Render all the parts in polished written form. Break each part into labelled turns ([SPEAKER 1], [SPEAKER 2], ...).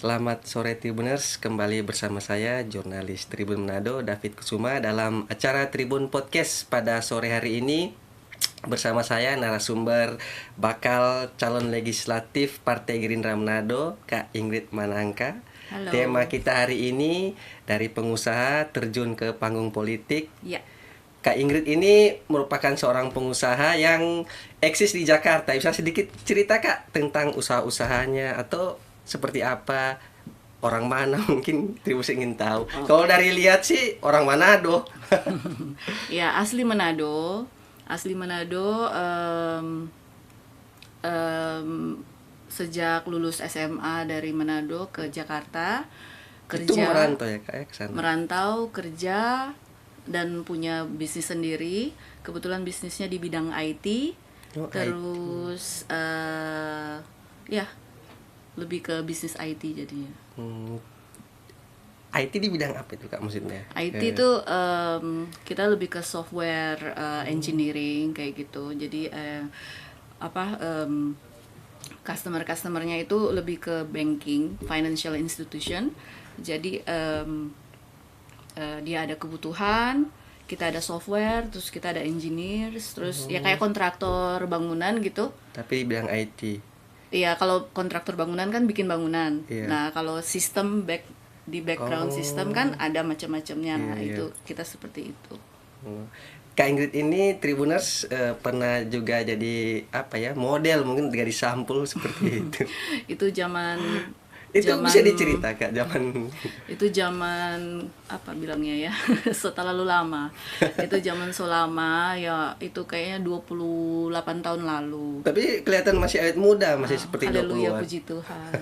[SPEAKER 1] Selamat sore Tribuners, kembali bersama saya jurnalis Tribun Manado David Kusuma dalam acara Tribun Podcast pada sore hari ini. Bersama saya narasumber bakal calon legislatif Partai Gerindra Manado, Kak Ingrid Manangka.
[SPEAKER 2] Halo.
[SPEAKER 1] Tema kita hari ini dari pengusaha terjun ke panggung politik.
[SPEAKER 2] Ya.
[SPEAKER 1] Kak Ingrid ini merupakan seorang pengusaha yang eksis di Jakarta. Bisa sedikit cerita Kak tentang usaha-usahanya atau seperti apa, orang mana mungkin Tribus ingin tahu. Kalau dari lihat sih orang Manado.
[SPEAKER 2] Ya, asli Manado. Sejak lulus SMA dari Manado ke Jakarta kerja.
[SPEAKER 1] Itu merantau ya Kak ya ke sana?
[SPEAKER 2] Merantau, kerja dan punya bisnis sendiri. Kebetulan bisnisnya di bidang IT.
[SPEAKER 1] Oh,
[SPEAKER 2] Terus ya lebih ke bisnis IT jadinya.
[SPEAKER 1] IT di bidang apa itu Kak maksudnya?
[SPEAKER 2] IT itu kita lebih ke software engineering kayak gitu. Jadi customernya itu lebih ke banking, financial institution. Jadi dia ada kebutuhan, kita ada software, terus kita ada engineers, terus ya kayak kontraktor bangunan gitu.
[SPEAKER 1] Tapi di bidang IT.
[SPEAKER 2] Iya, kalau kontraktor bangunan kan bikin bangunan.
[SPEAKER 1] Iya.
[SPEAKER 2] Nah, kalau sistem di background sistem kan ada macam-macamnya. Nah,
[SPEAKER 1] Iya.
[SPEAKER 2] itu kita seperti itu.
[SPEAKER 1] Kak Ingrid ini Tribuners pernah juga jadi apa ya, model mungkin dari sampul seperti itu.
[SPEAKER 2] Itu zaman
[SPEAKER 1] Bisa dicerita Kak zaman
[SPEAKER 2] itu zaman apa bilangnya ya? Setelah lalu lama. Itu zaman so lama ya, itu kayaknya 28 tahun lalu.
[SPEAKER 1] tapi kelihatan masih awet muda, masih seperti
[SPEAKER 2] Haleluya,
[SPEAKER 1] 20-an.
[SPEAKER 2] puji Tuhan.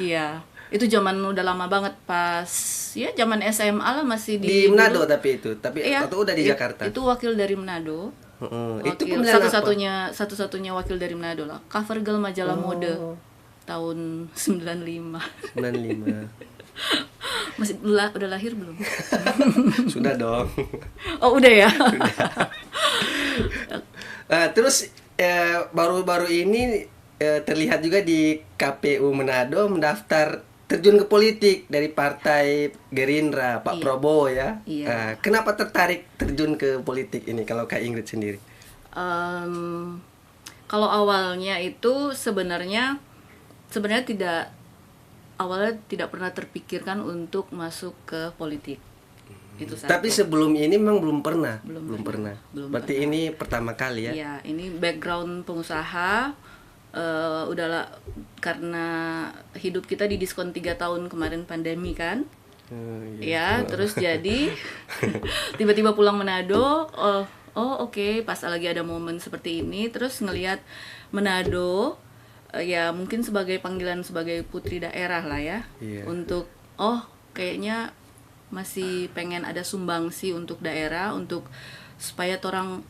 [SPEAKER 2] Iya, itu zaman udah lama banget, pas ya zaman SMA lah, masih
[SPEAKER 1] Di Manado
[SPEAKER 2] dulu.
[SPEAKER 1] tapi
[SPEAKER 2] Iya,
[SPEAKER 1] atau udah di Jakarta.
[SPEAKER 2] Itu wakil dari Manado.
[SPEAKER 1] Itu
[SPEAKER 2] Wakil,
[SPEAKER 1] pemilihan apa?
[SPEAKER 2] satu-satunya wakil dari Manado lah. Cover girl majalah mode tahun 95.
[SPEAKER 1] 95.
[SPEAKER 2] Masih udah lahir belum?
[SPEAKER 1] Sudah dong.
[SPEAKER 2] Oh, udah ya.
[SPEAKER 1] Terus baru-baru ini terlihat juga di KPU Manado mendaftar terjun ke politik dari Partai Gerindra, Pak
[SPEAKER 2] Iya.
[SPEAKER 1] Prabowo ya.
[SPEAKER 2] Iya.
[SPEAKER 1] Kenapa tertarik terjun ke politik ini kalau Kak Ingrid sendiri?
[SPEAKER 2] Kalau awalnya itu sebenarnya awalnya tidak pernah terpikirkan untuk masuk ke politik. Itu satu.
[SPEAKER 1] Tapi sebelum ini memang belum pernah.
[SPEAKER 2] Belum
[SPEAKER 1] pernah.
[SPEAKER 2] Belum
[SPEAKER 1] Berarti
[SPEAKER 2] pernah.
[SPEAKER 1] ini pertama kali ya.
[SPEAKER 2] Ya, ini background pengusaha. Udahlah, karena hidup kita didiskon 3 tahun kemarin pandemi kan. Ya, terus jadi tiba-tiba pulang Manado. Oke, pas lagi ada momen seperti ini, terus ngelihat Manado, ya mungkin sebagai panggilan sebagai putri daerah lah ya.
[SPEAKER 1] Iya.
[SPEAKER 2] Untuk kayaknya masih pengen ada sumbangsi untuk daerah, untuk supaya orang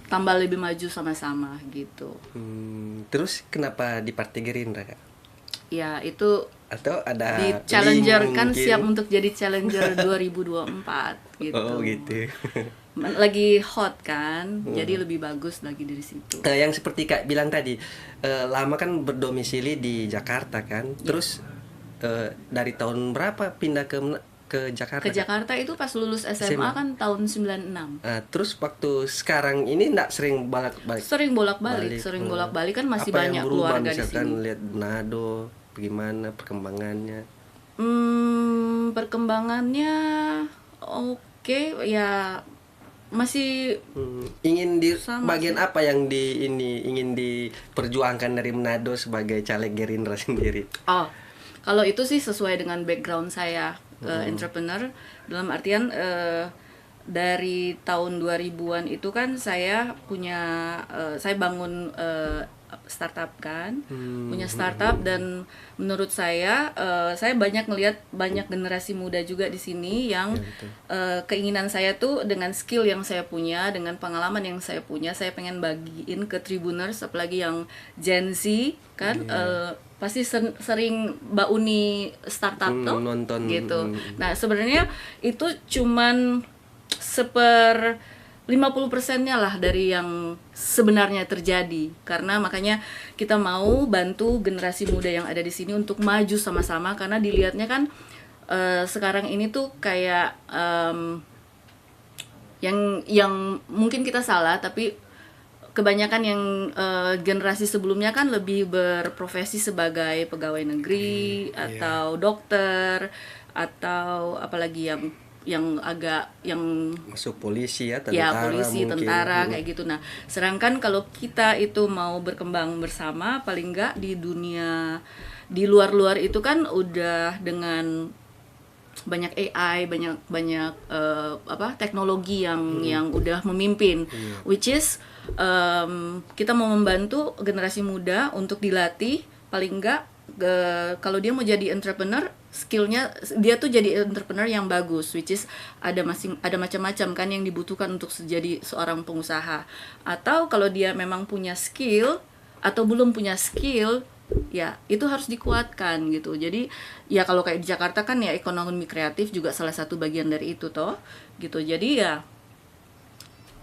[SPEAKER 2] tambah lebih maju sama-sama gitu.
[SPEAKER 1] Terus kenapa di Partai Gerindra Kak?
[SPEAKER 2] Ya, itu
[SPEAKER 1] Atau ada
[SPEAKER 2] di challenger
[SPEAKER 1] link
[SPEAKER 2] kan,
[SPEAKER 1] mungkin?
[SPEAKER 2] siap untuk jadi challenger 2024 gitu.
[SPEAKER 1] Oh gitu.
[SPEAKER 2] Lagi hot kan, jadi lebih bagus lagi dari situ.
[SPEAKER 1] Yang seperti Kak bilang tadi, lama kan berdomisili di Jakarta kan. Terus dari tahun berapa pindah ke Jakarta?
[SPEAKER 2] Ke
[SPEAKER 1] Kak?
[SPEAKER 2] Jakarta itu pas lulus SMA kan tahun 96.
[SPEAKER 1] Terus waktu sekarang ini enggak sering balik?
[SPEAKER 2] Sering bolak-balik kan, masih
[SPEAKER 1] Apa
[SPEAKER 2] banyak
[SPEAKER 1] yang berubah,
[SPEAKER 2] keluarga di
[SPEAKER 1] misalkan
[SPEAKER 2] sini.
[SPEAKER 1] lihat Manado, bagaimana perkembangannya?
[SPEAKER 2] Perkembangannya oke ya, masih
[SPEAKER 1] Ingin di
[SPEAKER 2] Sama
[SPEAKER 1] bagian apa yang ingin diperjuangkan dari Manado sebagai caleg Gerindra sendiri?
[SPEAKER 2] kalau itu sih sesuai dengan background saya, entrepreneur, dalam artian dari tahun 2000-an itu kan saya bangun startup kan, punya startup, dan menurut saya banyak ngelihat banyak generasi muda juga di sini yang keinginan saya tuh dengan skill yang saya punya, dengan pengalaman yang saya punya, saya pengen bagiin ke Tribuners, apalagi yang Gen Z kan. Pasti sering Mbak Uni startup tuh
[SPEAKER 1] nonton
[SPEAKER 2] gitu. Nah, sebenarnya itu cuman 50%-nya lah dari yang sebenarnya terjadi. Karena makanya kita mau bantu generasi muda yang ada di sini untuk maju sama-sama, karena dilihatnya kan sekarang ini tuh kayak yang mungkin kita salah, tapi kebanyakan yang generasi sebelumnya kan lebih berprofesi sebagai pegawai negeri atau dokter atau apalagi yang agak yang
[SPEAKER 1] Masuk polisi ya,
[SPEAKER 2] ya
[SPEAKER 1] tentara
[SPEAKER 2] polisi,
[SPEAKER 1] mungkin.
[SPEAKER 2] tentara kayak gitu. Nah, sedangkan kalau kita itu mau berkembang bersama, paling enggak di dunia di luar-luar itu kan udah dengan banyak AI, banyak teknologi yang udah memimpin, which is kita mau membantu generasi muda untuk dilatih paling enggak kalau dia mau jadi entrepreneur, skillnya dia tuh jadi entrepreneur yang bagus, which is ada macam-macam kan yang dibutuhkan untuk jadi seorang pengusaha. Atau kalau dia memang punya skill atau belum punya skill, ya itu harus dikuatkan gitu. Jadi ya kalau kayak di Jakarta kan ya ekonomi kreatif juga salah satu bagian dari itu toh gitu. Jadi ya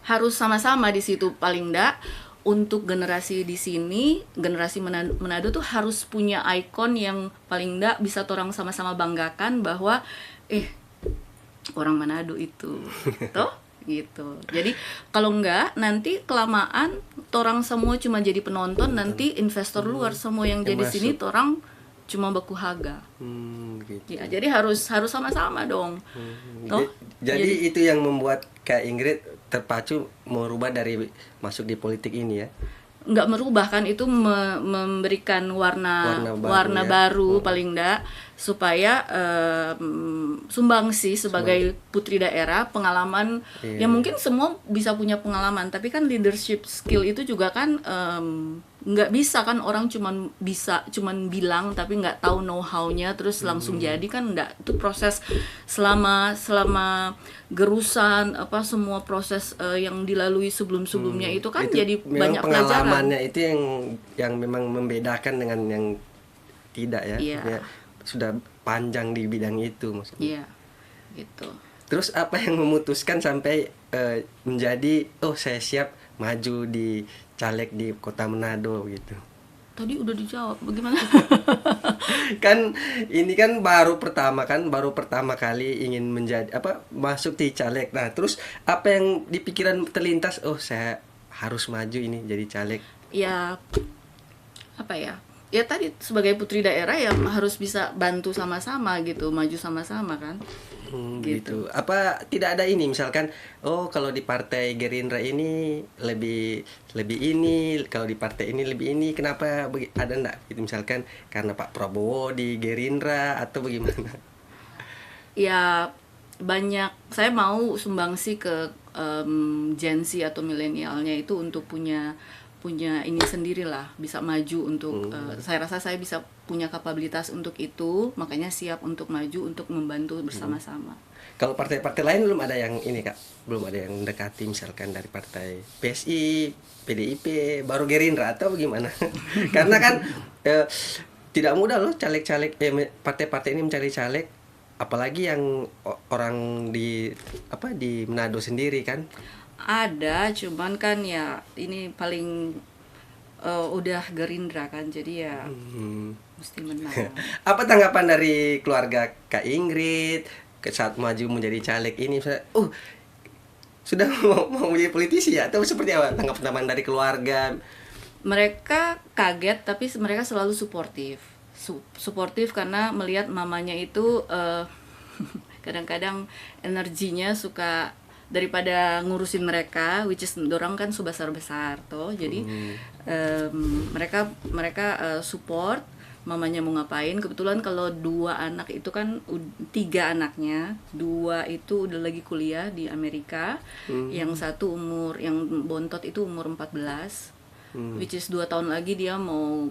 [SPEAKER 2] harus sama-sama di situ, paling enggak untuk generasi di sini, generasi Manado tuh harus punya ikon yang paling enggak bisa orang sama-sama banggakan bahwa orang Manado itu toh gitu. Jadi kalau enggak nanti kelamaan orang semua cuma jadi penonton, nanti investor luar semua yang jadi
[SPEAKER 1] masuk.
[SPEAKER 2] sini orang cuma baku haga.
[SPEAKER 1] Gitu.
[SPEAKER 2] Ya, jadi harus sama-sama dong. Toh?
[SPEAKER 1] Jadi itu yang membuat Kak Ingrid terpacu merubah dari masuk di politik ini ya.
[SPEAKER 2] Nggak merubah kan, itu memberikan warna
[SPEAKER 1] Warna baru ya.
[SPEAKER 2] baru paling enggak, supaya sumbangsi sebagai putri daerah, pengalaman yang mungkin semua bisa punya pengalaman, tapi kan leadership skill itu juga kan nggak bisa kan orang cuman bilang tapi nggak tahu know how-nya terus langsung jadi kan, enggak. Itu proses selama gerusan semua proses yang dilalui sebelumnya itu kan
[SPEAKER 1] Itu
[SPEAKER 2] jadi
[SPEAKER 1] memang
[SPEAKER 2] banyak pelajaran.
[SPEAKER 1] pengalamannya itu yang memang membedakan dengan yang tidak ya.
[SPEAKER 2] Iya.
[SPEAKER 1] Ya, sudah panjang di bidang itu maksudnya.
[SPEAKER 2] Iya, gitu.
[SPEAKER 1] Terus apa yang memutuskan sampai menjadi saya siap maju di caleg di Kota Manado gitu.
[SPEAKER 2] Tadi udah dijawab, bagaimana?
[SPEAKER 1] Kan ini kan baru pertama kali ingin menjadi masuk di caleg. Nah, terus apa yang di pikiran terlintas, saya harus maju ini jadi caleg.
[SPEAKER 2] Ya apa ya? Ya tadi sebagai putri daerah ya harus bisa bantu sama-sama gitu, maju sama-sama kan.
[SPEAKER 1] Gitu. Apa tidak ada ini misalkan kalau di partai Gerindra ini lebih ini, kalau di partai ini lebih ini, kenapa ada enggak gitu, misalkan karena Pak Prabowo di Gerindra atau bagaimana?
[SPEAKER 2] Ya banyak, saya mau sumbangsi ke Gen Z atau milenialnya itu untuk punya ini sendirilah, bisa maju untuk saya rasa saya bisa punya kapabilitas untuk itu, makanya siap untuk maju untuk membantu bersama-sama.
[SPEAKER 1] Kalau partai-partai lain belum ada yang ini Kak, belum ada yang mendekati misalkan dari partai PSI, PDIP, baru Gerindra atau bagaimana? Karena kan tidak mudah loh caleg-caleg partai-partai ini mencari caleg, apalagi yang orang di Manado sendiri kan.
[SPEAKER 2] Ada, cuman kan ya ini paling udah Gerindra kan, jadi ya mesti menang.
[SPEAKER 1] Apa tanggapan dari keluarga Kak Ingrid saat maju menjadi caleg ini? Sudah mau menjadi politisi ya? Atau seperti apa tanggapan dari keluarga?
[SPEAKER 2] Mereka kaget, tapi mereka selalu suportif. Suportif karena melihat mamanya itu kadang-kadang energinya suka daripada ngurusin mereka, which is dorang kan besar toh, jadi mereka support mamanya mau ngapain. Kebetulan kalau 2 anak itu kan 3 anaknya, 2 itu udah lagi kuliah di Amerika, yang satu yang bontot itu umur 14, which is 2 tahun lagi dia mau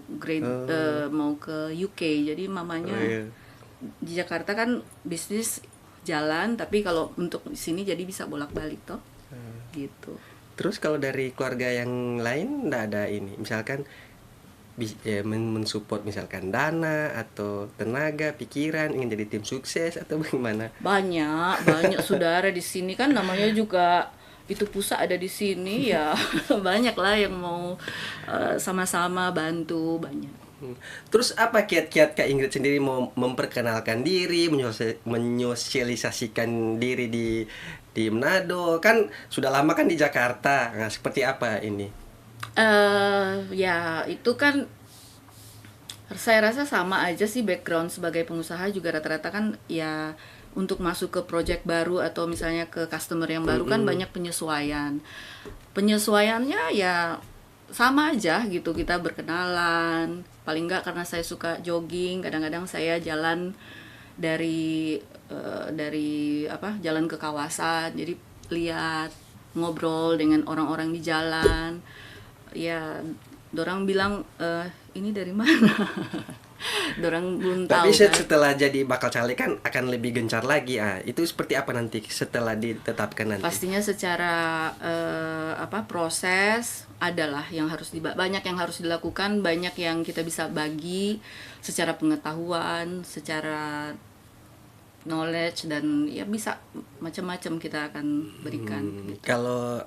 [SPEAKER 2] mau ke UK. Jadi mamanya di Jakarta kan bisnis jalan, tapi kalau untuk di sini jadi bisa bolak-balik toh. Gitu.
[SPEAKER 1] Terus kalau dari keluarga yang lain enggak ada ini, misalkan mensupport misalkan dana atau tenaga, pikiran ingin jadi tim sukses atau bagaimana?
[SPEAKER 2] Banyak saudara di sini kan, namanya juga itu pusat ada di sini ya banyak lah yang mau sama-sama bantu banyak.
[SPEAKER 1] Terus apa kiat-kiat Kak Ingrid sendiri mau memperkenalkan diri, menyosialisasikan diri di Manado? Kan sudah lama kan di Jakarta. Nah, seperti apa ini?
[SPEAKER 2] Ya itu kan saya rasa sama aja sih, background sebagai pengusaha juga rata-rata kan ya untuk masuk ke project baru atau misalnya ke customer yang baru kan banyak penyesuaian. Penyesuaiannya ya sama aja gitu, kita berkenalan. Paling nggak karena saya suka jogging, kadang-kadang saya jalan dari jalan ke kawasan, jadi lihat, ngobrol dengan orang-orang di jalan. Ya, dorang bilang ini dari mana? Dorang belum tahu
[SPEAKER 1] Tapi
[SPEAKER 2] kan.
[SPEAKER 1] setelah jadi bakal caleg kan akan lebih gencar lagi. Itu seperti apa nanti setelah ditetapkan nanti?
[SPEAKER 2] Pastinya secara proses adalah yang harus banyak yang harus dilakukan, banyak yang kita bisa bagi secara pengetahuan, secara knowledge, dan ya bisa macam-macam kita akan berikan. Gitu.
[SPEAKER 1] Kalau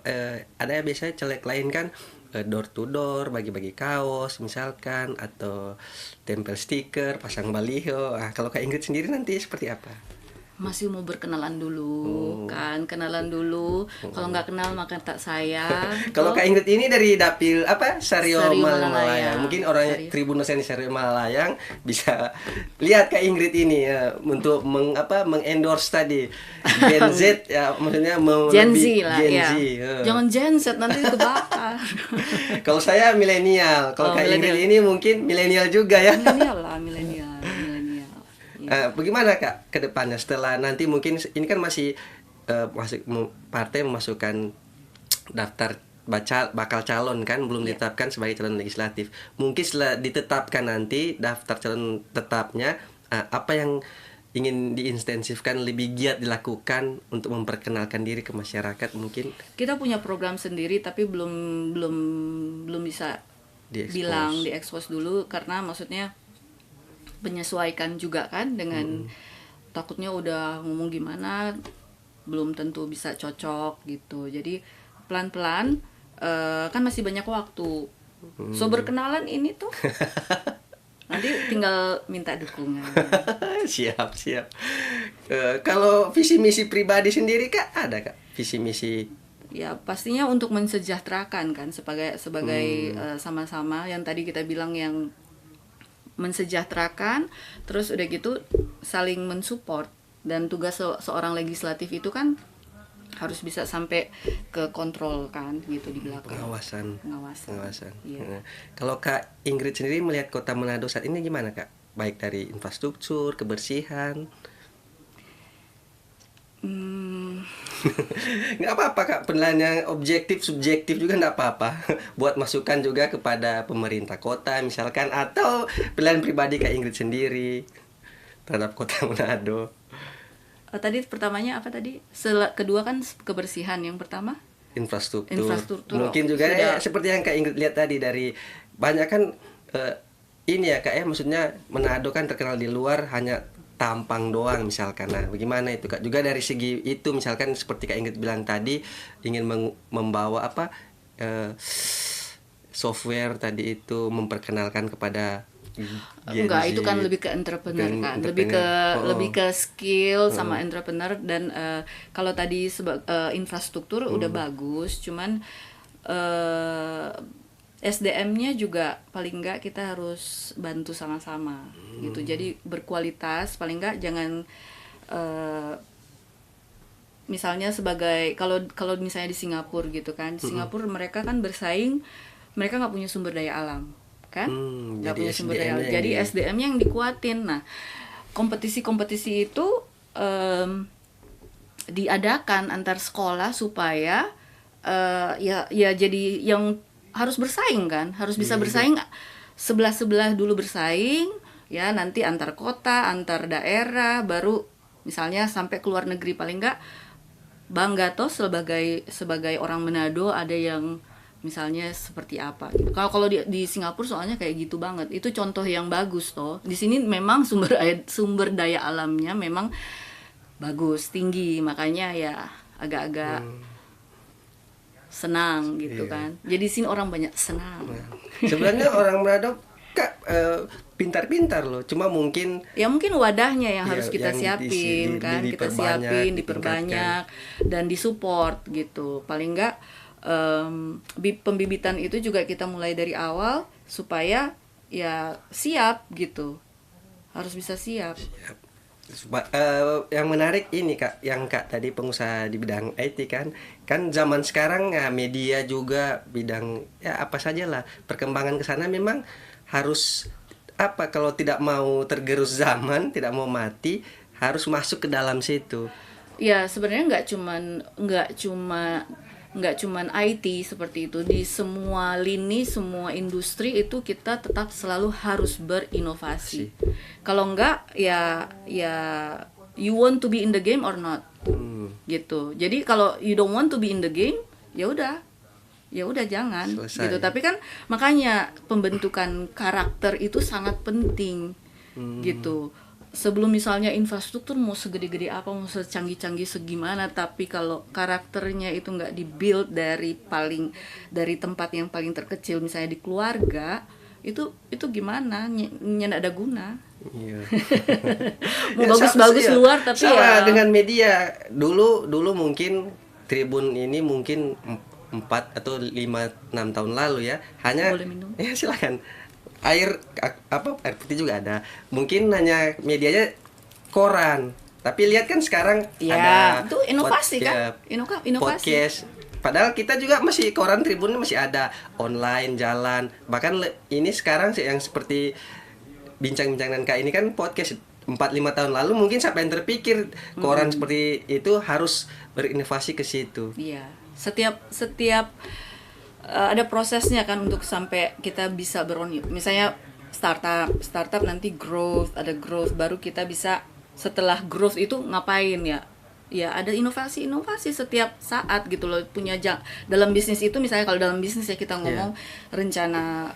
[SPEAKER 1] ada biasanya caleg lain kan door to door, bagi-bagi kaos misalkan, atau tempel stiker, pasang baliho. Kalau Kak Ingrid sendiri nanti seperti apa?
[SPEAKER 2] Masih mau berkenalan dulu kan, kenalan dulu. Kalau nggak kenal maka tak sayang.
[SPEAKER 1] Kalau Kak Ingrid ini dari dapil apa, Sario
[SPEAKER 2] Sario
[SPEAKER 1] Malalayang. Mungkin orang Tribunusan di Sario Malalayang bisa lihat Kak Ingrid ini ya, untuk mengendorse tadi Gen Z ya, maksudnya mau
[SPEAKER 2] Gen Z
[SPEAKER 1] lebih
[SPEAKER 2] lah
[SPEAKER 1] Gen
[SPEAKER 2] ya.
[SPEAKER 1] Z.
[SPEAKER 2] Jangan Gen Z, nanti kebakar.
[SPEAKER 1] Kalau saya milenial, kalau Kak Ingrid ini mungkin milenial juga ya.
[SPEAKER 2] Milenial.
[SPEAKER 1] Bagaimana Kak ke depannya setelah nanti, mungkin ini kan masih partai memasukkan daftar bakal calon kan, belum ditetapkan sebagai calon legislatif. Mungkin setelah ditetapkan nanti daftar calon tetapnya, apa yang ingin diintensifkan, lebih giat dilakukan untuk memperkenalkan diri ke masyarakat mungkin?
[SPEAKER 2] Kita punya program sendiri tapi belum bisa diekspos dulu, karena maksudnya menyesuaikan juga kan dengan takutnya udah ngomong gimana belum tentu bisa cocok gitu. Jadi pelan-pelan, kan masih banyak waktu. So berkenalan ini tuh nanti tinggal minta dukungan.
[SPEAKER 1] Siap. Kalau visi misi pribadi sendiri Kak, ada Kak visi misi?
[SPEAKER 2] Ya pastinya untuk mensejahterakan kan, sebagai sama-sama yang tadi kita bilang, yang mensejahterakan, terus udah gitu saling mensupport. Dan tugas seorang legislatif itu kan harus bisa sampai ke kontrol kan gitu di belakang.
[SPEAKER 1] Pengawasan.
[SPEAKER 2] Iya.
[SPEAKER 1] Kalau Kak Ingrid sendiri melihat Kota Manado saat ini gimana Kak? Baik dari infrastruktur, kebersihan. Nggak apa-apa Kak, penilaian yang objektif, subjektif juga nggak apa-apa. Buat masukan juga kepada pemerintah kota misalkan, atau penilaian pribadi Kak Ingrid sendiri terhadap Kota Manado.
[SPEAKER 2] Tadi pertamanya apa tadi? Kedua kan kebersihan, yang pertama infrastruktur.
[SPEAKER 1] Mungkin juga seperti yang Kak Ingrid lihat tadi, dari banyak kan ini ya Kak ya, maksudnya Manado kan terkenal di luar hanya tampang doang misalkan. Nah, bagaimana itu Kak? Juga dari segi itu misalkan seperti Kak Ingrid bilang tadi, ingin membawa software tadi itu, memperkenalkan kepada
[SPEAKER 2] enggak, itu kan lebih ke entrepreneur kan, lebih ke skill sama entrepreneur. Dan kalau tadi infrastruktur udah bagus, cuman SDM-nya juga paling enggak kita harus bantu sama-sama gitu. Jadi berkualitas, paling enggak jangan misalnya sebagai kalau misalnya di Singapura gitu kan. Di Singapura mereka kan bersaing, mereka nggak punya sumber daya alam kan, nggak punya sumber daya alam. Jadi SDM-nya yang dikuatin. Nah, kompetisi itu diadakan antar sekolah supaya ya jadi yang harus bersaing kan, harus bisa bersaing, sebelah dulu bersaing ya, nanti antar kota, antar daerah, baru misalnya sampai ke luar negeri. Paling enggak bangga toh sebagai orang Manado ada yang misalnya seperti apa gitu. Kalau di Singapura soalnya kayak gitu banget, itu contoh yang bagus toh. Di sini memang sumber daya alamnya memang bagus, tinggi, makanya ya agak-agak senang gitu
[SPEAKER 1] Iya.
[SPEAKER 2] kan. Jadi sini orang banyak senang.
[SPEAKER 1] Sebenarnya orang Manado Kak pintar-pintar loh, cuma mungkin
[SPEAKER 2] Ya mungkin wadahnya yang
[SPEAKER 1] Iya,
[SPEAKER 2] harus kita
[SPEAKER 1] yang
[SPEAKER 2] siapin kan, kita
[SPEAKER 1] diperbanyak,
[SPEAKER 2] siapin,
[SPEAKER 1] ditingkatkan.
[SPEAKER 2] diperbanyak dan disupport gitu. Paling enggak pembibitan itu juga kita mulai dari awal supaya ya siap gitu. Harus bisa siap.
[SPEAKER 1] Yang menarik ini Kak, yang Kak tadi pengusaha di bidang IT kan zaman sekarang ya media juga bidang ya apa saja lah perkembangan ke sana memang harus apa kalau tidak mau tergerus zaman, tidak mau mati harus masuk ke dalam situ.
[SPEAKER 2] Ya sebenarnya nggak cuman IT seperti itu, di semua lini, semua industri itu kita tetap selalu harus berinovasi. Kalau nggak ya you want to be in the game or not gitu. Jadi kalau you don't want to be in the game ya udah jangan.
[SPEAKER 1] Selesai.
[SPEAKER 2] Gitu. Tapi kan makanya pembentukan karakter itu sangat penting gitu. Sebelum misalnya infrastruktur mau segede-gede apa, mau secanggih-canggih segimana, tapi kalau karakternya itu nggak dibuild dari tempat yang paling terkecil, misalnya di keluarga, itu gimana? Nggak ada guna.
[SPEAKER 1] Iya.
[SPEAKER 2] Mau
[SPEAKER 1] Ya,
[SPEAKER 2] bagus-bagus
[SPEAKER 1] sama,
[SPEAKER 2] luar tapi
[SPEAKER 1] sama
[SPEAKER 2] ya
[SPEAKER 1] dengan media. Dulu mungkin Tribun ini mungkin 4 atau 5-6 tahun lalu ya. Hanya
[SPEAKER 2] Boleh minum?
[SPEAKER 1] ya silakan. Air putih juga ada. Mungkin hanya medianya koran. Tapi lihat kan sekarang
[SPEAKER 2] ya
[SPEAKER 1] ada
[SPEAKER 2] itu inovasi kan? Inovasi.
[SPEAKER 1] podcast. Padahal kita juga masih koran Tribun masih ada online jalan. Bahkan ini sekarang yang seperti bincang-bincang dengan Kak ini kan podcast 4-5 tahun lalu mungkin siapa yang terpikir koran seperti itu harus berinovasi ke situ.
[SPEAKER 2] Iya. Setiap ada prosesnya kan untuk sampai kita bisa misalnya startup nanti ada growth baru kita bisa, setelah growth itu ngapain ya ada inovasi setiap saat gitu loh, dalam bisnis itu. Misalnya kalau dalam bisnis ya kita ngomong rencana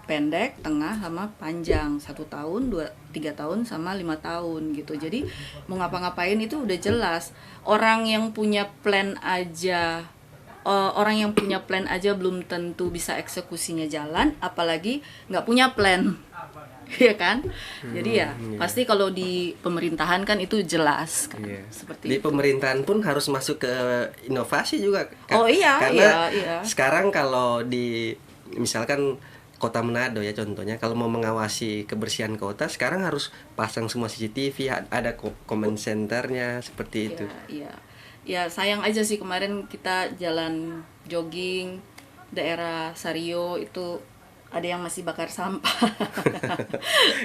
[SPEAKER 2] pendek, tengah, sama panjang, 1 tahun, 3 tahun, sama 5 tahun gitu. Jadi mau ngapa-ngapain itu udah jelas. Orang yang punya plan aja belum tentu bisa eksekusinya jalan, apalagi nggak punya plan. Iya kan? Jadi ya pasti kalau di pemerintahan kan itu jelas kan. Seperti
[SPEAKER 1] di
[SPEAKER 2] itu.
[SPEAKER 1] pemerintahan pun harus masuk ke inovasi juga Kak.
[SPEAKER 2] Oh iya,
[SPEAKER 1] karena
[SPEAKER 2] iya.
[SPEAKER 1] sekarang kalau di misalkan Kota Manado ya contohnya, kalau mau mengawasi kebersihan kota sekarang harus pasang semua CCTV, ada comment centernya seperti itu.
[SPEAKER 2] Iya. Ya sayang aja sih kemarin kita jalan jogging daerah Sario itu ada yang masih bakar sampah.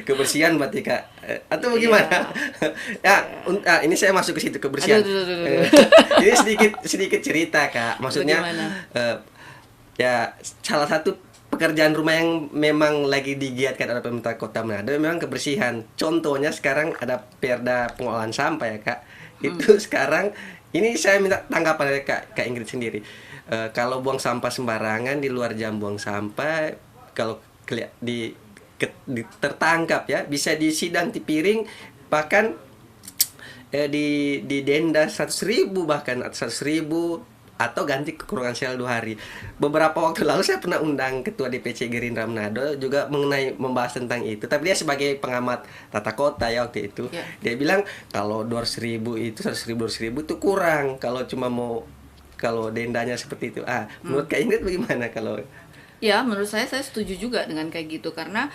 [SPEAKER 1] Kebersihan berarti Kak, atau bagaimana? Ini saya masuk ke situ kebersihan.
[SPEAKER 2] Aduh.
[SPEAKER 1] Ini sedikit cerita Kak, maksudnya ya salah satu pekerjaan rumah yang memang lagi digiatkan oleh pemerintah Kota Manado memang kebersihan. Contohnya sekarang ada perda pengolahan sampah ya Kak. Itu sekarang ini saya minta tanggapan dari Kak Ingrid sendiri. Kalau buang sampah sembarangan di luar jam buang sampah, kalau tertangkap ya bisa disidang piring, bahkan di denda 100.000 bahkan 100.000 atau ganti kekurungan sel 2 hari. Beberapa waktu lalu saya pernah undang Ketua DPC Gerindra Manado juga membahas tentang itu. Tapi dia sebagai pengamat tata kota ya waktu itu, dia bilang kalau 200.000 itu 200.000 itu kurang. Kalau dendanya seperti itu. Menurut Kak Ingrid bagaimana kalau?
[SPEAKER 2] Ya, menurut saya setuju juga dengan kayak gitu karena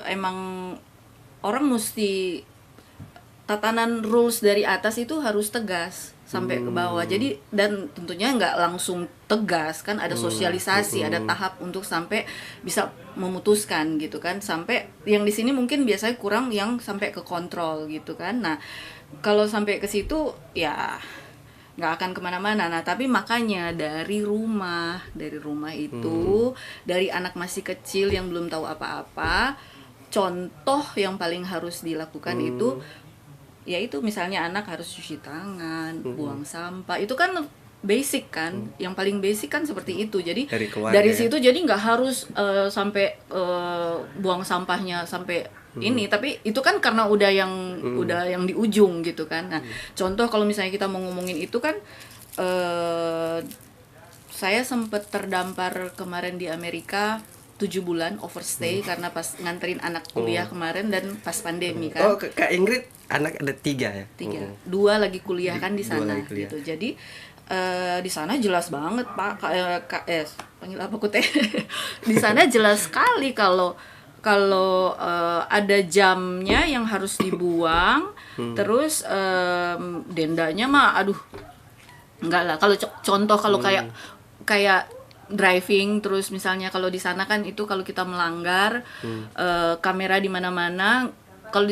[SPEAKER 2] emang orang mesti tatanan rules dari atas itu harus tegas sampai ke bawah. Jadi dan tentunya nggak langsung tegas kan, ada sosialisasi, ada tahap untuk sampai bisa memutuskan gitu kan. Sampai yang di sini mungkin biasanya kurang yang sampai ke kontrol gitu kan. Nah, kalau sampai ke situ ya nggak akan kemana-mana. Nah, tapi makanya dari rumah itu, dari anak masih kecil yang belum tahu apa-apa, contoh yang paling harus dilakukan itu yaitu misalnya anak harus cuci tangan, buang sampah, itu kan basic kan, yang paling basic kan seperti itu. Jadi dari situ jadi nggak harus sampai buang sampahnya sampai ini, tapi itu kan karena udah yang di ujung gitu kan. Nah, contoh kalau misalnya kita mau ngomongin itu kan eh saya sempat terdampar kemarin di Amerika 7 bulan overstay karena pas nganterin anak kuliah kemarin dan pas pandemi kan.
[SPEAKER 1] Oh, Kak Ingrid anak ada 3 ya?
[SPEAKER 2] 3, 2 lagi kuliah kan di
[SPEAKER 1] Dua
[SPEAKER 2] sana
[SPEAKER 1] lagi kuliah.
[SPEAKER 2] gitu. Jadi di sana jelas banget Pak, panggil apa aku teh. Di sana jelas sekali kalau ada jamnya yang harus dibuang, terus dendanya mah aduh enggak lah. Kalau contoh kalau kayak driving, terus misalnya kalau di sana kan itu kalau kita melanggar kamera di mana-mana. Kalau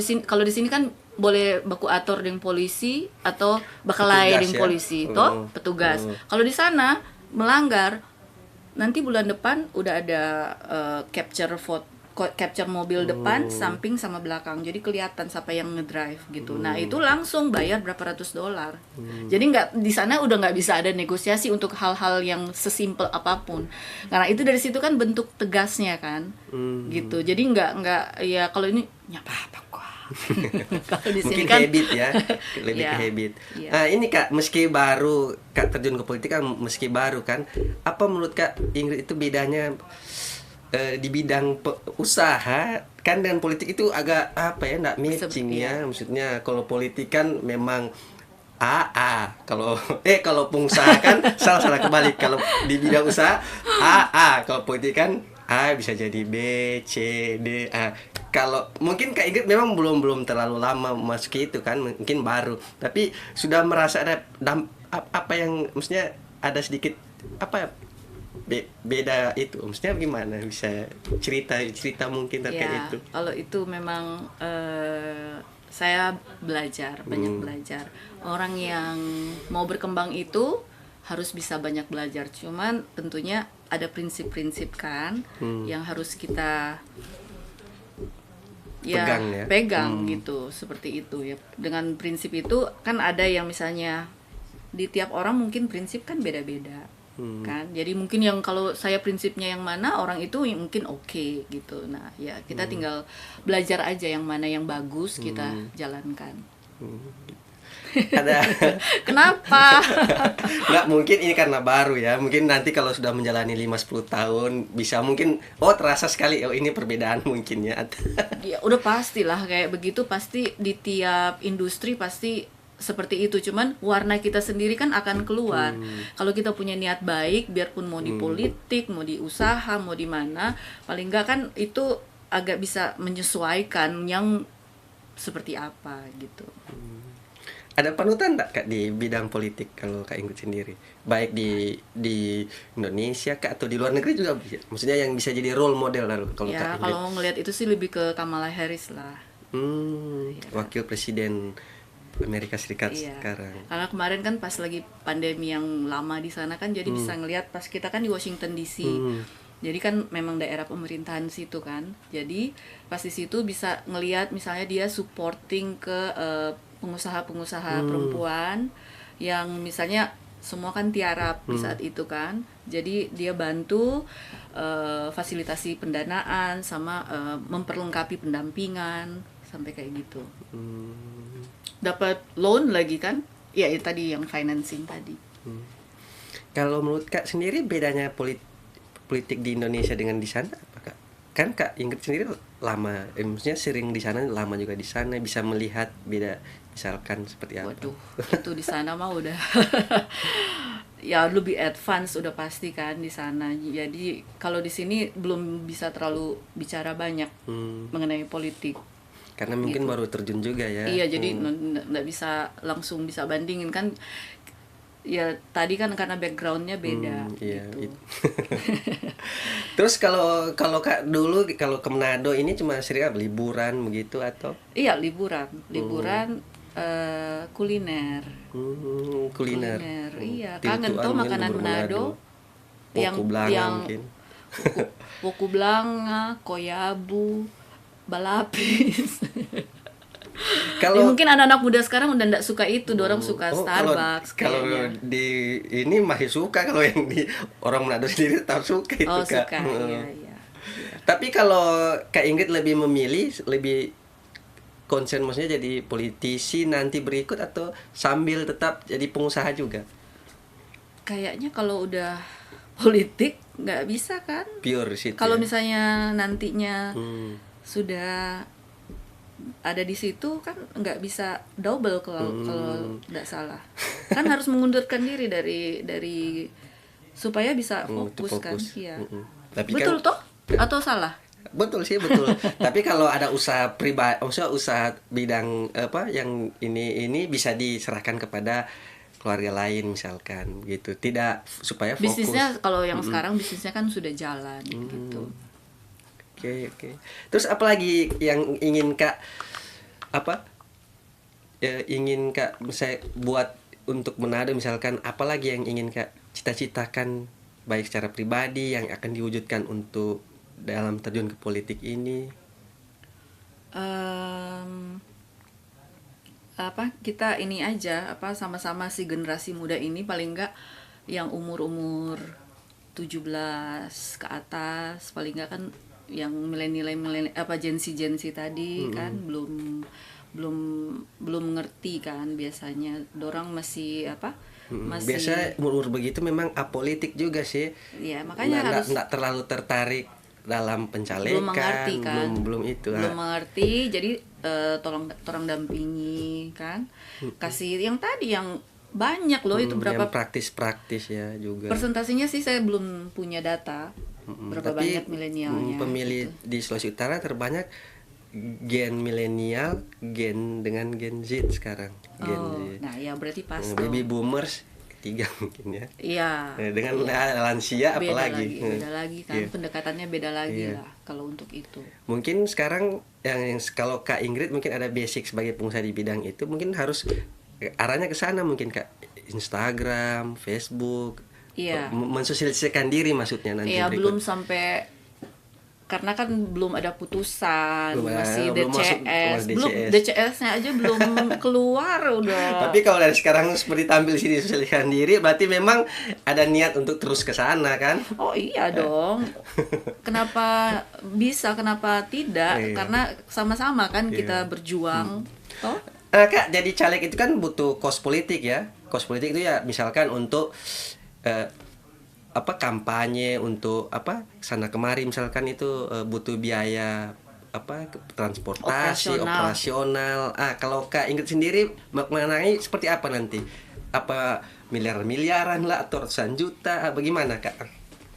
[SPEAKER 2] di sini kan boleh baku atur dengan polisi atau bakalai
[SPEAKER 1] Petugas
[SPEAKER 2] dengan
[SPEAKER 1] ya?
[SPEAKER 2] polisi toh petugas. Kalau di sana melanggar nanti bulan depan udah ada capture mobil depan, samping sama belakang. Jadi kelihatan siapa yang ngedrive gitu. Nah, itu langsung bayar berapa ratus dolar. Jadi nggak di sana udah nggak bisa ada negosiasi untuk hal-hal yang sesimpel apapun. Karena itu dari situ kan bentuk tegasnya kan. Gitu. Jadi nggak ya kalau ini nyapa apa kok. Kalau di sini
[SPEAKER 1] Mungkin
[SPEAKER 2] kan
[SPEAKER 1] habit ya, lebih
[SPEAKER 2] Iya,
[SPEAKER 1] ke habit.
[SPEAKER 2] iya.
[SPEAKER 1] Nah, ini Kak, meski baru Kak terjun ke politik kan, meski baru kan, apa menurut Kak Ingrid itu bedanya di bidang usaha kan dengan politik itu agak apa ya, nggak matching ya. Maksudnya kalau politik kan memang AA, kalau kalau pengusaha kan salah kebalik. Kalau di bidang usaha AA, kalau politik kan A bisa jadi B, C, D, A. Kalau mungkin Kak Ingrid memang belum terlalu lama masuk itu kan, mungkin baru, tapi sudah merasa ada apa yang maksudnya ada sedikit apa beda itu, maksudnya gimana, bisa cerita mungkin terkait
[SPEAKER 2] ya,
[SPEAKER 1] itu.
[SPEAKER 2] kalau itu memang saya banyak belajar. Orang yang mau berkembang itu harus bisa banyak belajar. Cuman tentunya ada prinsip-prinsip kan yang harus kita pegang gitu, seperti itu ya. Dengan prinsip itu kan ada yang misalnya di tiap orang mungkin prinsip kan beda-beda. Kan, jadi mungkin yang kalau saya prinsipnya yang mana, orang itu mungkin oke gitu. Nah ya kita tinggal belajar aja yang mana yang bagus kita jalankan.
[SPEAKER 1] Ada
[SPEAKER 2] Kenapa?
[SPEAKER 1] nggak, mungkin ini karena baru ya, mungkin nanti kalau sudah menjalani 5-10 tahun bisa mungkin terasa sekali ini perbedaan mungkin ya.
[SPEAKER 2] Ya udah pastilah kayak begitu, pasti di tiap industri pasti seperti itu. Cuman warna kita sendiri kan akan keluar kalau kita punya niat baik, biarpun mau di politik, mau di usaha, mau di mana, paling enggak kan itu agak bisa menyesuaikan yang seperti apa gitu.
[SPEAKER 1] Ada panutan nggak Kak di bidang politik kalau Kak Ingrid sendiri, baik di Indonesia Kak atau di luar negeri juga bisa, maksudnya yang bisa jadi role model lah kalau
[SPEAKER 2] Ya
[SPEAKER 1] Kak Ingrid?
[SPEAKER 2] kalau ngelihat itu sih lebih ke Kamala Harris lah.
[SPEAKER 1] Wakil Presiden Amerika Serikat
[SPEAKER 2] Iya.
[SPEAKER 1] sekarang.
[SPEAKER 2] Karena kemarin kan pas lagi pandemi yang lama di sana kan, jadi bisa ngelihat pas kita kan di Washington DC. Jadi kan memang daerah pemerintahan situ kan. Jadi pas di situ bisa ngelihat misalnya dia supporting ke pengusaha-pengusaha perempuan yang misalnya semua kan tiarap di saat itu kan. Jadi dia bantu fasilitasi pendanaan sama memperlengkapi pendampingan sampai kayak gitu. Dapat loan lagi kan? Ya itu tadi yang financing tadi.
[SPEAKER 1] Kalau menurut Kak sendiri bedanya politik di Indonesia dengan di sana apa Kak? Kan Kak Ingrid sendiri lama, maksudnya sering di sana, lama juga di sana, bisa melihat beda misalkan seperti apa?
[SPEAKER 2] Waduh, itu di sana mah udah ya lebih advance udah pasti kan di sana. Jadi kalau di sini belum bisa terlalu bicara banyak mengenai politik.
[SPEAKER 1] Karena mungkin
[SPEAKER 2] gitu.
[SPEAKER 1] baru terjun juga ya.
[SPEAKER 2] Iya, jadi nggak bisa langsung bisa bandingin kan. Ya tadi kan karena backgroundnya beda
[SPEAKER 1] Iya,
[SPEAKER 2] gitu.
[SPEAKER 1] Terus kalau Kak dulu kalau ke Manado ini cuma sering apa, liburan begitu atau?
[SPEAKER 2] Iya, liburan kuliner.
[SPEAKER 1] Kuliner.
[SPEAKER 2] Iya,
[SPEAKER 1] Tiltuan
[SPEAKER 2] kangen tuh
[SPEAKER 1] mungkin
[SPEAKER 2] makanan
[SPEAKER 1] bubur
[SPEAKER 2] Manado.
[SPEAKER 1] Woku Blanga mungkin.
[SPEAKER 2] Woku Blanga, koyabu, balapis. Ya,
[SPEAKER 1] Kalau
[SPEAKER 2] mungkin anak-anak muda sekarang udah nggak suka itu, orang suka Starbucks
[SPEAKER 1] kalau
[SPEAKER 2] kayaknya.
[SPEAKER 1] di ini masih suka, kalau yang di orang Manado sendiri tetap suka itu
[SPEAKER 2] Oh,
[SPEAKER 1] Kak.
[SPEAKER 2] suka. Iya.
[SPEAKER 1] Tapi kalau Kak Ingrid lebih memilih, lebih concern maksudnya jadi politisi nanti berikut atau sambil tetap jadi pengusaha juga?
[SPEAKER 2] kayaknya kalau udah politik nggak bisa kan.
[SPEAKER 1] Pure di situ.
[SPEAKER 2] Kalau
[SPEAKER 1] Ya?
[SPEAKER 2] misalnya nantinya
[SPEAKER 1] Hmm.
[SPEAKER 2] sudah ada di situ kan nggak bisa double kalau nggak salah. Kan harus mengundurkan diri dari supaya bisa
[SPEAKER 1] Untuk
[SPEAKER 2] fokus kan.
[SPEAKER 1] fokus.
[SPEAKER 2] Iya.
[SPEAKER 1] Tapi
[SPEAKER 2] Betul
[SPEAKER 1] kan
[SPEAKER 2] toh? Atau salah?
[SPEAKER 1] betul sih betul. Tapi kalau ada usaha pribadi, maksudnya usaha bidang apa yang ini bisa diserahkan kepada keluarga lain misalkan gitu. Tidak supaya fokus.
[SPEAKER 2] Bisnisnya kalau yang sekarang bisnisnya kan sudah jalan gitu.
[SPEAKER 1] Oke. Terus apalagi yang ingin Kak ingin Kak saya buat untuk Manado misalkan, apalagi yang ingin Kak cita-citakan baik secara pribadi yang akan diwujudkan untuk dalam terjun ke politik ini?
[SPEAKER 2] Kita ini aja sama-sama si generasi muda ini paling enggak yang umur 17 ke atas, paling enggak kan yang milenial Gen Z tadi kan belum ngerti kan, biasanya dorang masih masih
[SPEAKER 1] Biasa umur begitu memang apolitik juga sih.
[SPEAKER 2] ya, makanya harus
[SPEAKER 1] Nggak terlalu tertarik dalam pencalekan,
[SPEAKER 2] belum mengerti kan,
[SPEAKER 1] belum itu.
[SPEAKER 2] belum mengerti, jadi tolong dampingi kan, kasih yang tadi yang banyak loh, itu berapa
[SPEAKER 1] yang praktis ya juga.
[SPEAKER 2] persentasenya sih saya belum punya data berapa
[SPEAKER 1] Tapi
[SPEAKER 2] banyak milenialnya
[SPEAKER 1] pemilih
[SPEAKER 2] gitu.
[SPEAKER 1] di Sulawesi Utara terbanyak gen milenial, gen Z sekarang. Gen Z.
[SPEAKER 2] Nah ya berarti pas
[SPEAKER 1] Baby boomers ketiga mungkin ya.
[SPEAKER 2] iya,
[SPEAKER 1] Dengan lansia apalagi.
[SPEAKER 2] beda lagi kan,
[SPEAKER 1] Iya.
[SPEAKER 2] pendekatannya beda lagi
[SPEAKER 1] Iya.
[SPEAKER 2] lah kalau untuk itu.
[SPEAKER 1] Mungkin sekarang yang kalau Kak Ingrid mungkin ada basic sebagai pengusaha di bidang itu, mungkin harus arahnya ke sana mungkin Kak. Instagram, Facebook.
[SPEAKER 2] Iya.
[SPEAKER 1] Mensosialisasikan diri maksudnya nanti.
[SPEAKER 2] Iya,
[SPEAKER 1] berikut.
[SPEAKER 2] belum sampai, karena kan belum ada putusan, masih
[SPEAKER 1] belum masuk
[SPEAKER 2] belum
[SPEAKER 1] DCS.
[SPEAKER 2] DCS-nya aja belum keluar udah.
[SPEAKER 1] Tapi kalau dari sekarang seperti tampil sini sosialisasikan diri, berarti memang ada niat untuk terus ke sana kan?
[SPEAKER 2] Oh iya dong. Kenapa bisa, kenapa tidak?
[SPEAKER 1] Iya.
[SPEAKER 2] Karena sama-sama kan kita berjuang. Toh?
[SPEAKER 1] Kak, jadi caleg itu kan butuh kos politik ya. Kos politik itu ya misalkan untuk kampanye, untuk sana kemari misalkan itu butuh biaya transportasi operasional. Kalau Kak Ingrid sendiri mengenai seperti apa nanti? Apa miliaran lah atau ratusan juta? Bagaimana Kak?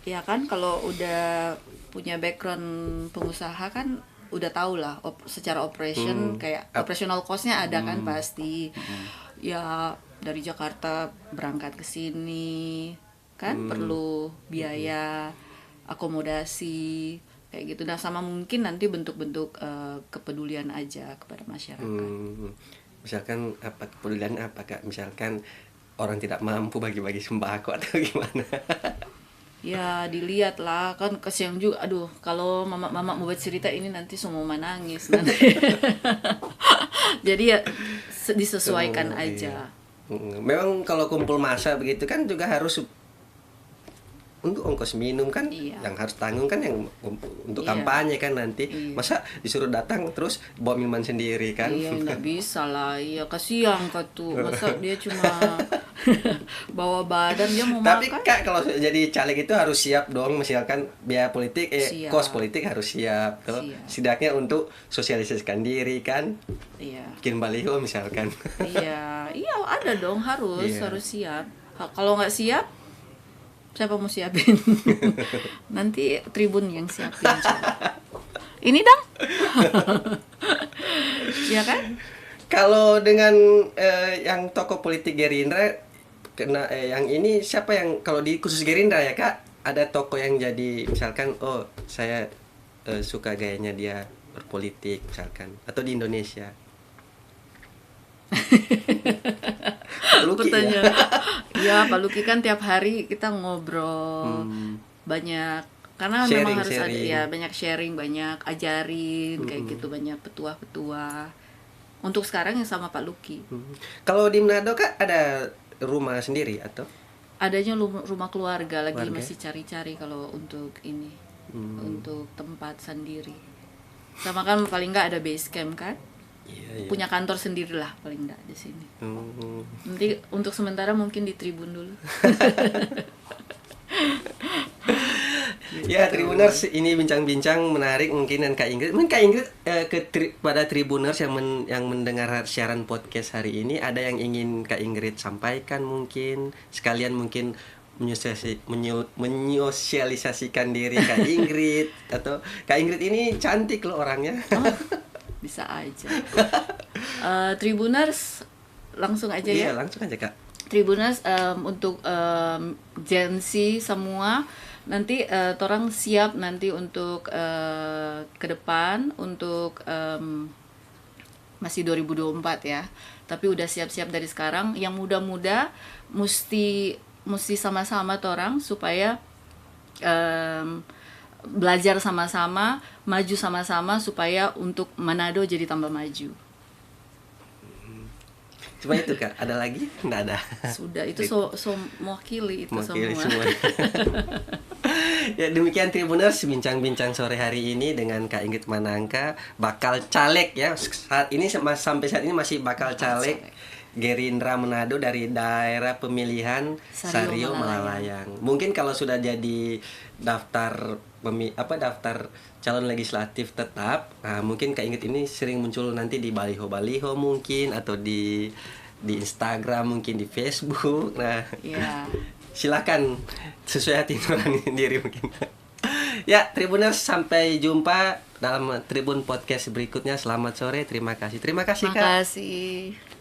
[SPEAKER 2] Ya kan, kalau udah punya background pengusaha kan udah tahu lah secara operation, kayak operational cost-nya ada kan pasti. Ya dari Jakarta berangkat ke sini kan perlu biaya akomodasi kayak gitu. Nah, sama mungkin nanti bentuk-bentuk kepedulian aja kepada masyarakat.
[SPEAKER 1] Misalkan kepedulian apa Kak? Misalkan orang tidak mampu bagi-bagi sembako atau gimana?
[SPEAKER 2] Ya dilihat lah kan, kesian juga. Aduh, kalau mama mau buat cerita ini nanti semua nangis nanti. Jadi ya disesuaikan aja.
[SPEAKER 1] Memang kalau kumpul massa begitu kan juga harus untuk ongkos minum kan,
[SPEAKER 2] Iya.
[SPEAKER 1] yang harus tanggung kan yang untuk
[SPEAKER 2] Iya.
[SPEAKER 1] kampanye kan nanti.
[SPEAKER 2] Iya.
[SPEAKER 1] Masa disuruh datang terus bawa minuman sendiri kan?
[SPEAKER 2] Iya, nggak bisa lah. Iya, kasihan Kak tuh. Masa dia cuma bawa badan, dia mau
[SPEAKER 1] Tapi
[SPEAKER 2] makan.
[SPEAKER 1] Kak, kalau jadi caleg itu harus siap dong, misalkan biaya politik,
[SPEAKER 2] Siap.
[SPEAKER 1] kos politik harus siap tuh.
[SPEAKER 2] Siap.
[SPEAKER 1] Setidaknya untuk sosialisasikan diri kan,
[SPEAKER 2] Iya.
[SPEAKER 1] bikin baliho misalkan.
[SPEAKER 2] Iya, ada dong, harus
[SPEAKER 1] Iya.
[SPEAKER 2] siap. Kalau nggak siap, siapa mau siapin? Nanti Tribun yang siapin. Coba. Ini dong. Ya kan?
[SPEAKER 1] Kalau dengan yang tokoh politik Gerindra, yang ini siapa yang kalau di khusus Gerindra ya Kak, ada tokoh yang jadi misalkan, oh saya suka gayanya dia berpolitik misalkan, atau di Indonesia? Luki ya?
[SPEAKER 2] Pertanyaan. Ya, Pak Luki kan tiap hari kita ngobrol banyak, karena memang harus ada ya, banyak sharing, banyak ajarin kayak gitu, banyak petua-petua. Untuk sekarang yang sama Pak Luki.
[SPEAKER 1] Kalau di Manado Kak ada rumah sendiri atau?
[SPEAKER 2] Adanya rumah keluarga, lagi
[SPEAKER 1] Keluarga?
[SPEAKER 2] masih cari-cari kalau untuk ini, untuk tempat sendiri. Sama kan paling nggak ada base camp kan?
[SPEAKER 1] Iya, iya.
[SPEAKER 2] Punya kantor sendiri lah paling enggak di sini.
[SPEAKER 1] Hmm.
[SPEAKER 2] Nanti untuk sementara mungkin di Tribun dulu.
[SPEAKER 1] Ya, Tribuners, ini bincang-bincang menarik mungkin dan Kak Ingrid. Mungkin Kak Ingrid pada Tribuners yang mendengar siaran podcast hari ini ada yang ingin Kak Ingrid sampaikan mungkin sekalian mungkin menyosialisasikan diri Kak Ingrid atau Kak Ingrid ini cantik loh orangnya.
[SPEAKER 2] Oh, bisa aja. Tribuners langsung aja
[SPEAKER 1] Iya,
[SPEAKER 2] ya.
[SPEAKER 1] langsung aja Kak.
[SPEAKER 2] Tribuners untuk Gen Z semua nanti torang siap nanti untuk ke depan untuk masih 2024 ya. Tapi udah siap-siap dari sekarang. Yang muda-muda mesti sama-sama torang supaya belajar sama-sama, maju sama-sama supaya untuk Manado jadi tambah maju.
[SPEAKER 1] Cuma itu Kak, ada lagi? Nggak ada.
[SPEAKER 2] Sudah itu mewakili itu
[SPEAKER 1] Mewakili
[SPEAKER 2] semua.
[SPEAKER 1] Ya, demikian Tribuners bincang-bincang sore hari ini dengan Kak Ingrid Manangka, bakal caleg ya. Sampai saat ini masih bakal caleg Gerindra Manado dari daerah pemilihan Sario Malalayang. Mungkin kalau sudah jadi daftar calon legislatif tetap, nah, mungkin Kak Ingrid ini sering muncul nanti di baliho-baliho mungkin atau di Instagram, mungkin di Facebook. Nah,
[SPEAKER 2] Ya.
[SPEAKER 1] silakan sesuai hati nurani sendiri mungkin. Ya, Tribuners, sampai jumpa dalam Tribun Podcast berikutnya. Selamat sore, terima kasih. Terima kasih Kak.
[SPEAKER 2] Terima kasih.